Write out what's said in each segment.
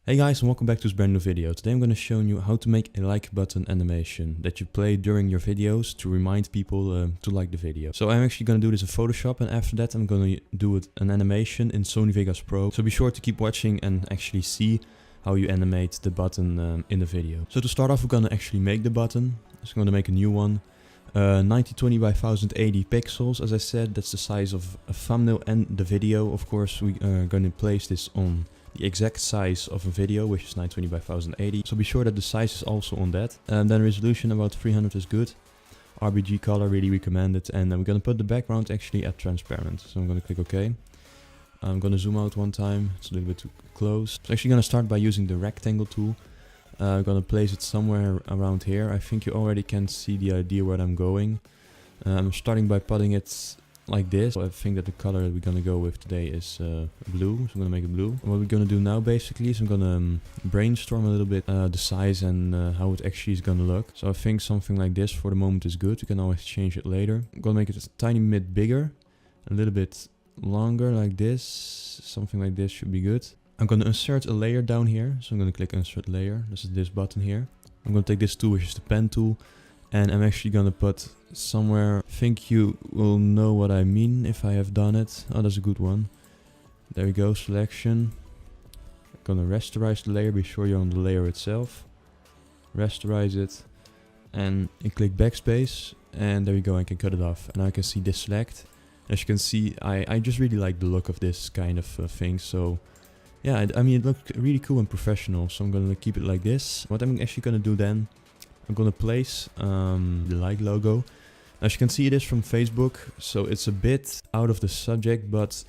Hey guys, and welcome back to this brand new video. Today I'm going to show you how to make a like button animation that you play during your videos to remind people to like the video. So I'm actually going to do this in Photoshop, and after that I'm going to do an animation in Sony Vegas Pro. So be sure to keep watching and actually see how you animate the button in the video. So to start off, we're going to actually make the button. So I'm going to make a new one. 1920 by 1080 pixels. As I said, that's the size of a thumbnail and the video. Of course, we are going to place this on the exact size of a video, which is 920 by 1080. So be sure that the size is also on that. And then resolution about 300 is good. RGB color really recommended. And then we're going to put the background actually at transparent. So I'm going to click OK. I'm going to zoom out one time. It's a little bit too close. So actually going to start by using the rectangle tool. I'm going to place it somewhere around here. I think you already can see the idea where I'm going. I'm starting by putting it like this. So I think that the color that we're going to go with today is blue. So I'm going to make it blue. What we're going to do now basically is I'm going to brainstorm a little bit the size and how it actually is going to look. So I think something like this for the moment is good. You can always change it later. I'm going to make it a tiny bit bigger, a little bit longer like this. Something like this should be good. I'm going to insert a layer down here. So I'm going to click insert layer. This is this button here. I'm going to take this tool, which is the pen tool. And I'm actually going to put somewhere, I think you will know what I mean if I have done it. Oh, that's a good one. There we go, selection. I'm going to rasterize the layer, be sure you're on the layer itself. Rasterize it. And you click backspace. And there we go, I can cut it off. And I can see this select. As you can see, I just really like the look of this kind of thing. So yeah, I mean, it looked really cool and professional. So I'm going to keep it like this. What I'm actually going to do then, I'm going to place the like logo. As you can see, it is from Facebook, so it's a bit out of the subject, but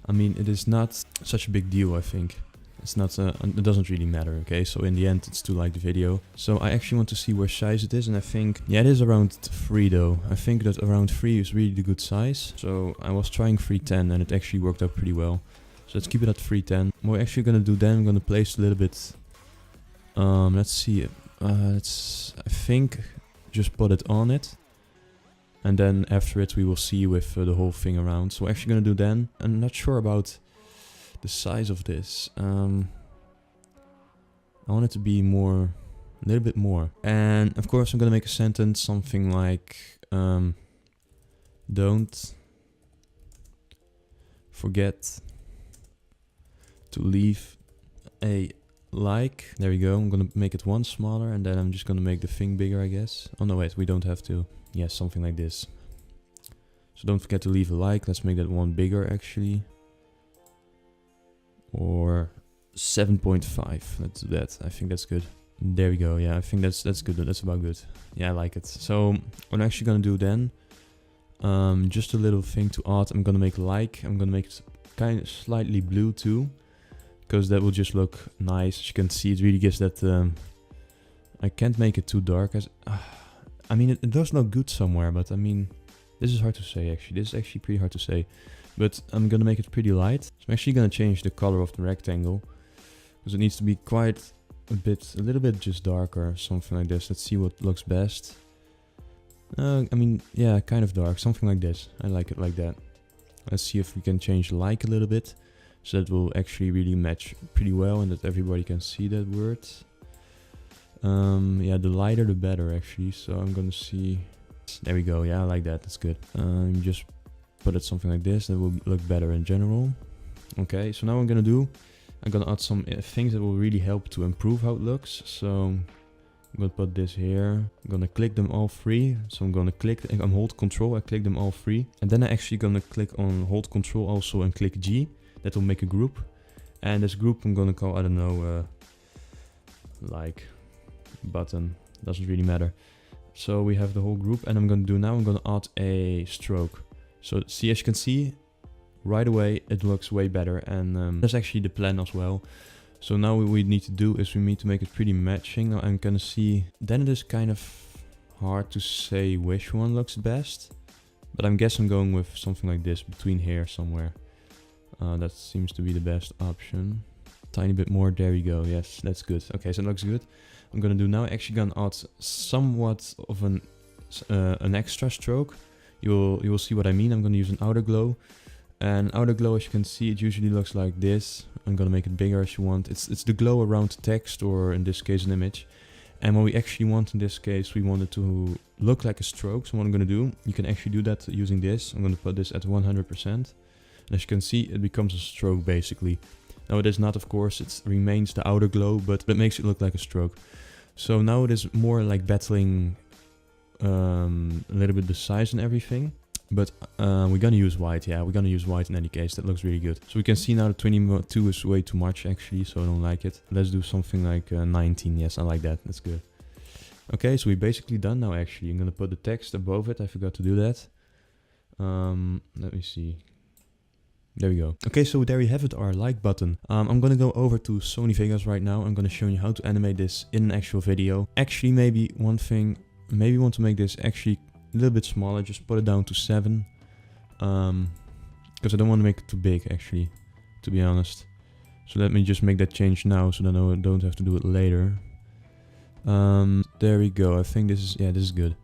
I mean, it is not such a big deal, I think. It's not, it doesn't really matter, okay? So in the end, it's to like the video. So I actually want to see where size it is, and I think, yeah, it is around 3 though. I think that around 3 is really the good size. So I was trying 310 and it actually worked out pretty well. So let's keep it at 310. What we're actually going to do then, I'm going to place a little bit, let's see, I think just put it on it, and then after it we will see with the whole thing around. So we're actually going to do then, I'm not sure about the size of this. I want it to be more, a little bit more. And of course I'm going to make a sentence, something like don't forget to leave a like. There we go. I'm gonna make it one smaller, and then I'm just gonna make the thing bigger, I guess. Oh no, wait, we don't have to. Yeah, something like this. So don't forget to leave a like. Let's make that one bigger actually. Or 7.5. Let's do that. I think that's good. There we go. Yeah, I think that's good. That's about good. Yeah, I like it. So what I'm actually gonna do then, just a little thing to add. I'm gonna make like. I'm gonna make it kind of slightly blue too, because that will just look nice. As you can see, it really gives that, I can't make it too dark. As I mean, it does look good somewhere, but I mean, this is hard to say actually. This is actually pretty hard to say. But I'm gonna make it pretty light. So I'm actually gonna change the color of the rectangle, because it needs to be quite a little bit just darker, something like this. Let's see what looks best. I mean, yeah, kind of dark, something like this. I like it like that. Let's see if we can change like a little bit, so that will actually really match pretty well and that everybody can see that word. Yeah, the lighter the better actually. So I'm gonna see. There we go. Yeah, I like that. That's good. Just put it something like this. That will look better in general. Okay, so now what I'm gonna add some things that will really help to improve how it looks. So I'm gonna put this here. I'm gonna click them all three. So I'm gonna click, I'm hold control, I click them all three. And then I'm actually gonna click on hold control also and click G. That will make a group. And this group I'm gonna call, I don't know, like button. Doesn't really matter. So we have the whole group, and I'm gonna add a stroke. So see, as you can see, right away it looks way better, and that's actually the plan as well. So now what we need to do is we need to make it pretty matching. Now I'm gonna see, then it is kind of hard to say which one looks best, but I guess I'm going with something like this between here somewhere. That seems to be the best option. Tiny bit more, there we go. Yes, that's good. Okay, so it looks good. I'm gonna do now, actually gonna add somewhat of an extra stroke. You will see what I mean. I'm gonna use an outer glow. And outer glow, as you can see, it usually looks like this. I'm gonna make it bigger as you want. It's the glow around the text, or in this case an image. And what we actually want in this case, we want it to look like a stroke. So what I'm gonna do, you can actually do that using this. I'm gonna put this at 100%. And as you can see, it becomes a stroke basically. Now it is not, of course, it remains the outer glow, but it makes it look like a stroke. So now it is more like battling a little bit the size and everything. But we're gonna use white, yeah, we're gonna use white in any case. That looks really good. So we can see now that 22 is way too much actually, so I don't like it. Let's do something like 19, yes, I like that, that's good. Okay, so we're basically done now actually. I'm gonna put the text above it, I forgot to do that. Let me see. There we go. Okay, so there we have it, our like button. I'm gonna go over to Sony Vegas right now. I'm gonna show you how to animate this in an actual video. Actually, maybe one thing, maybe want to make this actually a little bit smaller, just put it down to 7. Because I don't want to make it too big actually, to be honest. So let me just make that change now so that I don't have to do it later. There we go. I think this is, yeah, this is good.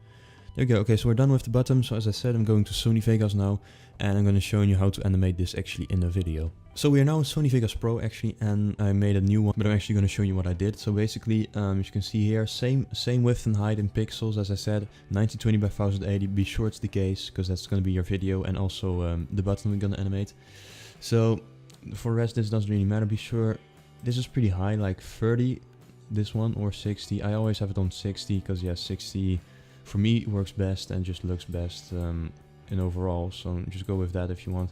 There we go. Okay, so we're done with the button. So as I said, I'm going to Sony Vegas now, and I'm going to show you how to animate this actually in a video. So we are now in Sony Vegas Pro actually, and I made a new one, but I'm actually going to show you what I did. So basically, as you can see here, same width and height in pixels, as I said, 1920 by 1080. Be sure it's the case, because that's going to be your video, and also the button we're going to animate. So for the rest, this doesn't really matter. Be sure this is pretty high, like 30, this one, or 60. I always have it on 60, because yeah, 60 for me works best and just looks best in overall. So just go with that if you want.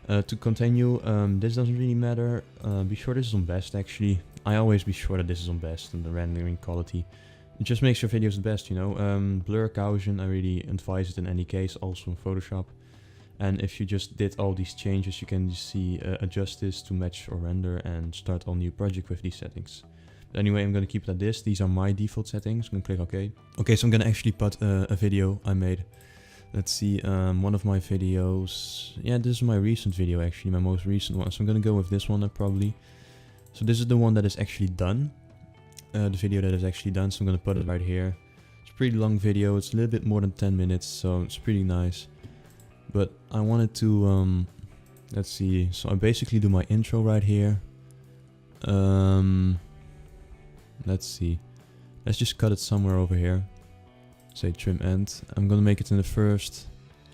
To continue, this doesn't really matter. Be sure this is on best actually. I always be sure that this is on best and the rendering quality. It just makes your videos the best, you know. Blur, Gaussian, I really advise it in any case, also in Photoshop. And if you just did all these changes, you can just see adjust this to match or render and start a new project with these settings. But anyway, I'm going to keep it at this. These are my default settings. I'm going to click OK. Okay, so I'm going to actually put a video I made. Let's see, one of my videos. Yeah, this is my recent video actually, my most recent one. So I'm going to go with this one probably. So this is the one that is actually done. The video that is actually done. So I'm going to put it right here. It's a pretty long video. It's a little bit more than 10 minutes. So it's pretty nice. But I wanted to, let's see. So I basically do my intro right here. Let's see. Let's just cut it somewhere over here. Say trim end. I'm gonna make it in the first,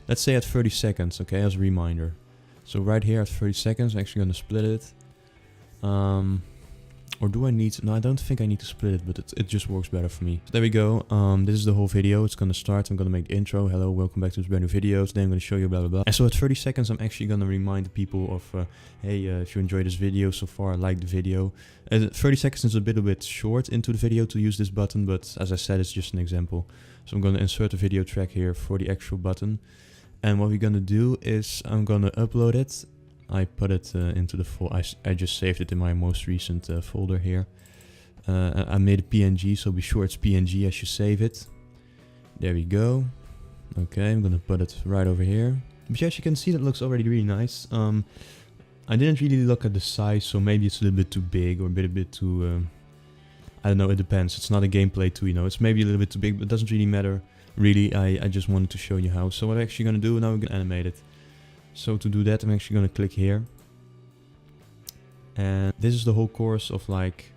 let's say at 30 seconds, okay, as a reminder. So right here at 30 seconds, I'm actually gonna split it. Or do I need to? No, I don't think I need to split it, but it just works better for me. So there we go. This is the whole video. It's gonna start. I'm gonna make the intro. Hello, welcome back to this brand new video. Today I'm gonna show you blah blah blah. And so at 30 seconds, I'm actually gonna remind the people of, hey, if you enjoyed this video so far, like the video. 30 seconds is a bit short into the video to use this button, but as I said, it's just an example. So I'm gonna insert a video track here for the actual button. And what we're gonna do is I'm gonna upload it. I put it into the folder. I just saved it in my most recent folder here. I made a PNG, so be sure it's PNG as you save it. There we go. Okay, I'm gonna put it right over here. But as you can see, that looks already really nice. I didn't really look at the size, so maybe it's a little bit too big or a bit too... I don't know, it depends. It's not a gameplay tool, you know. It's maybe a little bit too big, but it doesn't really matter. Really, I just wanted to show you how. So what I'm actually gonna do, now we're gonna animate it. So to do that, I'm actually going to click here. And this is the whole course of like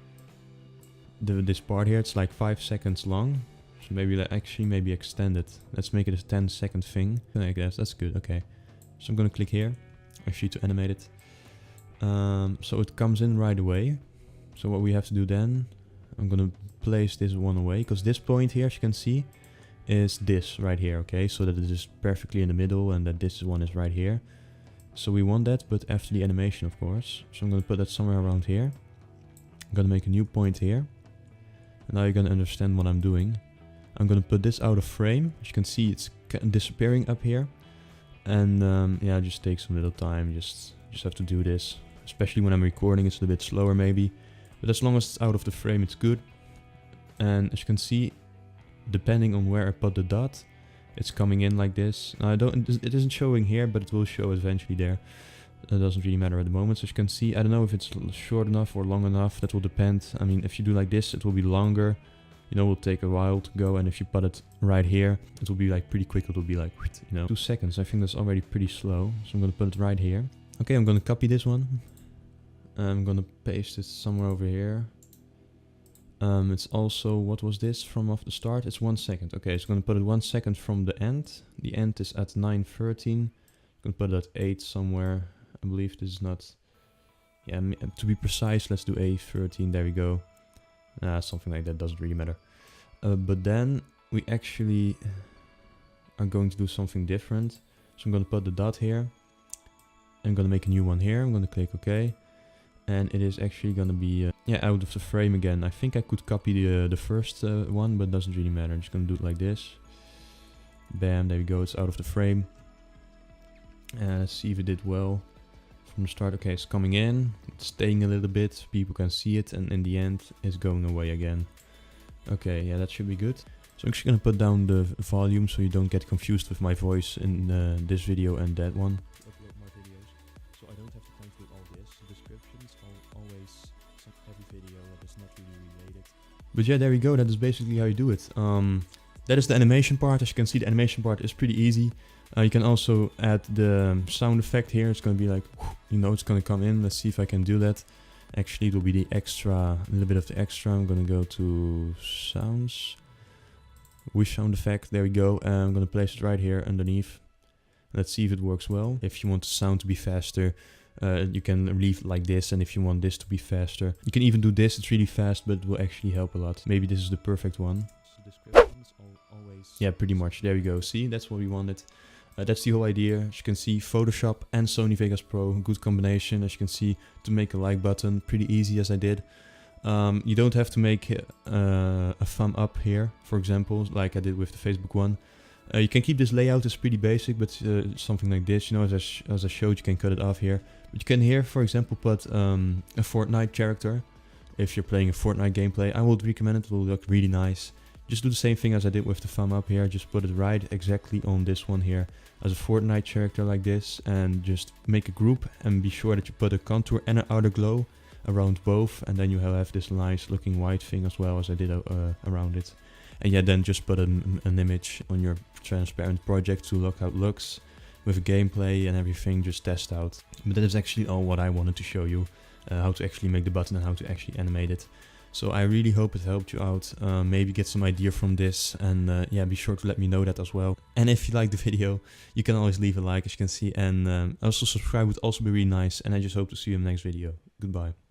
this part here. It's like 5 seconds long. So maybe maybe extend it. Let's make it a 10-second thing. I guess that's good. Okay. So I'm going to click here actually to animate it. So it comes in right away. So what we have to do then, I'm going to place this one away, because this point here, as you can see, is this right here, okay, so that it is perfectly in the middle and that this one is right here. So we want that, but after the animation, of course. So I'm going to put that somewhere around here. I'm going to make a new point here. And now you're going to understand what I'm doing. I'm going to put this out of frame. As you can see, it's disappearing up here. And yeah, it just takes some little time. Just have to do this. Especially when I'm recording, it's a bit slower maybe. But as long as it's out of the frame, it's good. And as you can see, depending on where I put the dot, it's coming in like this. Now it isn't showing here, but it will show eventually there. It doesn't really matter at the moment. So as you can see, I don't know if it's short enough or long enough. That will depend. I mean, if you do like this, it will be longer. you know, will take a while to go, and if you put it right here, it will be like pretty quick. It will be like, you know, 2 seconds. I think that's already pretty slow. So I'm gonna put it right here. Okay, I'm gonna copy this one. I'm gonna paste it somewhere over here. It's also, what was this from off the start? It's 1 second. Okay, it's gonna put it 1 second from the end. The end is at 9:13. I'm gonna put it at 8 somewhere. I believe this is not, yeah, to be precise, let's do A13, there we go. Something like that, doesn't really matter. But then we actually are going to do something different. So I'm gonna put the dot here. I'm gonna make a new one here. I'm gonna click OK. And it is actually gonna be, yeah, out of the frame again. I think I could copy the first one, but it doesn't really matter. I'm just gonna do it like this. Bam, there we go, it's out of the frame. Let's see if it did well from the start. Okay, it's coming in, it's staying a little bit, people can see it, and in the end it's going away again. Okay, yeah, that should be good. So I'm just gonna put down the volume so you don't get confused with my voice in this video and that one. Upload my videos, so I don't have the time to do all this. The descriptions are always every video that is not really related. But yeah, there we go, that is basically how you do it. That is the animation part. As you can see, the animation part is pretty easy. You can also add the sound effect here. It's going to be like, you know, it's going to come in. Let's see if I can do that. Actually, it will be the extra, a little bit of the extra. I'm going to go to sounds, wish sound effect. There we go. I'm going to place it right here underneath. Let's see if it works well. If you want the sound to be faster, you can leave it like this, and if you want this to be faster, you can even do this. It's really fast, but it will actually help a lot. Maybe this is the perfect one. Descriptions always. Yeah, pretty much. There we go. See, that's what we wanted. That's the whole idea. As you can see, Photoshop and Sony Vegas Pro, good combination. As you can see, to make a like button, pretty easy as I did. You don't have to make a thumb up here, for example, like I did with the Facebook one. You can keep this layout, it's pretty basic, but something like this, you know, as I showed, you can cut it off here. But you can here, for example, put a Fortnite character. If you're playing a Fortnite gameplay, I would recommend it. It will look really nice. Just do the same thing as I did with the thumb up here. Just put it right exactly on this one here as a Fortnite character like this, and just make a group and be sure that you put a contour and an outer glow around both, and then you have this nice looking white thing as well as I did around it. And yeah, then just put an image on your transparent project to look how it looks with a gameplay and everything, just test out. But that is actually all what I wanted to show you, how to actually make the button and how to actually animate it. So I really hope it helped you out, maybe get some idea from this, and yeah, be sure to let me know that as well. And if you like the video, you can always leave a like, as you can see, and also subscribe would also be really nice, and I just hope to see you in the next video. Goodbye.